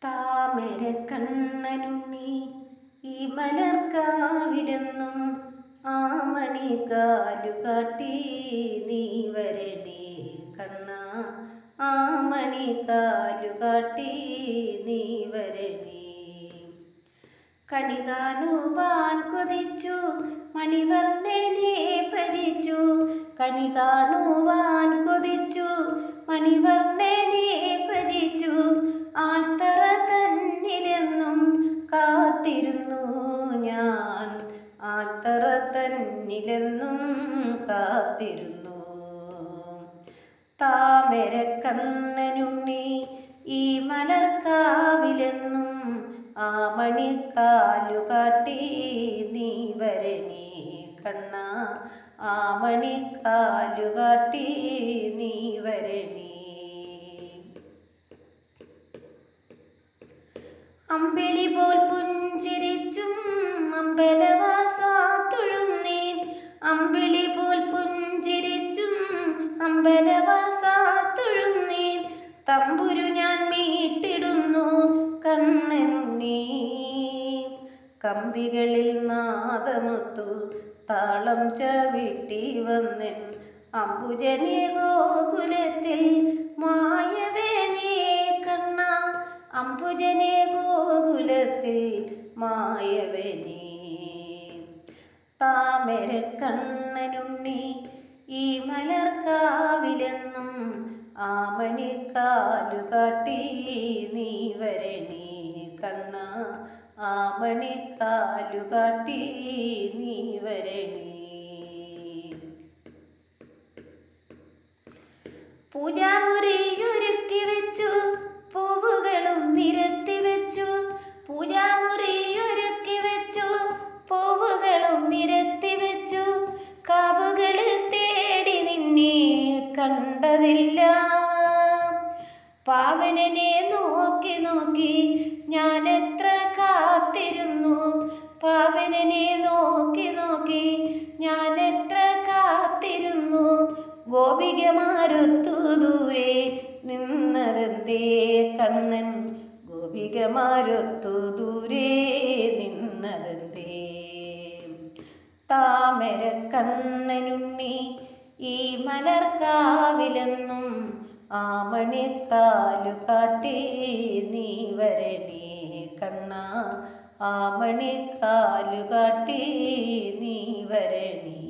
താമരക്കണ്ണനുണ്ണി ഈ മലർക്കാവിലെന്നും ആമണി കാലുകാട്ടി നീ വരണേ കണ്ണാ, ആമണി കാലുകാട്ടി നീ വരണേ. കണി കാണുവാൻ കൊതിച്ചു മണിവർണ്ണനെ ഭജിച്ചു, കണി കാണുവാൻ കൊതിച്ചു മണിവർണ്ണനെ ഭജിച്ചു. ആൽത്തറ തന്നിലെന്നും കാത്തിരുന്നു ഞാൻ, ആൽത്തറ തന്നിലെന്നും കാത്തിരുന്നു. താമരക്കണ്ണനുണ്ണി ഈ മലർക്കാവിലെന്നും ആമണിക്കാലുകാട്ടി നീ വരണേ കണ്ണാ, ആമണിക്കാലുകാട്ടി നീ വരണേ. അമ്പിളി പോൽ പുഞ്ചിരിച്ചും അമ്പലവാസ തൊഴുന്നേൻ, അമ്പിളി പോൽ പുഞ്ചിരിച്ചും അമ്പലവാസ തൊഴുന്നേൻ. തമ്പുരു ഞാൻ മീട്ടിടുന്നു കണ്ണനുണ്ണി, കമ്പികളിൽ നാദമൊത്തു താളം ചവിട്ടി വന്നെൻ അംബുജനെ ഗോകുലത്തിൽ മായവനേ കണ്ണാ, അംബുജനെ ഗോകുലത്തിൽ മായവനേ. താമരക്കണ്ണനുണ്ണി ഈ മലർക്കാവിലെന്നും ആമണിക്കാലുകാട്ടി നീ വരണേ കണ്ണാ, ആമണിക്കാലുകാട്ടി നീ വരണേ. പൂജാമുറിയൊരുക്കി വെച്ചു പൂവുകളും നിരത്തി വെച്ചു, പൂജാമുറിയൊരുക്കി വെച്ചു പൂവുകളും നിരത്തി വെച്ചു. കാവുകളിൽ തേടി നിന്നെ കണ്ടതില്ല, പാവനനെ നോക്കി നോക്കി ഞാൻ എത്ര കാത്തിരുന്നു, പാവനനെ നോക്കി നോക്കി ഞാൻ എത്ര കാത്തിരുന്നു. ഗോപികമാരൊത്തു ദൂരെ നിന്നതെന്തേ കണ്ണൻ, ഗോപികമാരൊത്തു ദൂരെ നിന്നതെന്തേ. താമരക്കണ്ണനുണ്ണി ഈ മലർക്കാവിലെന്നും ആമണിക്കാലുകാട്ടി നീ വരണേ കണ്ണാ, ആമണിക്കാലുകാട്ടി നീ വരണേ.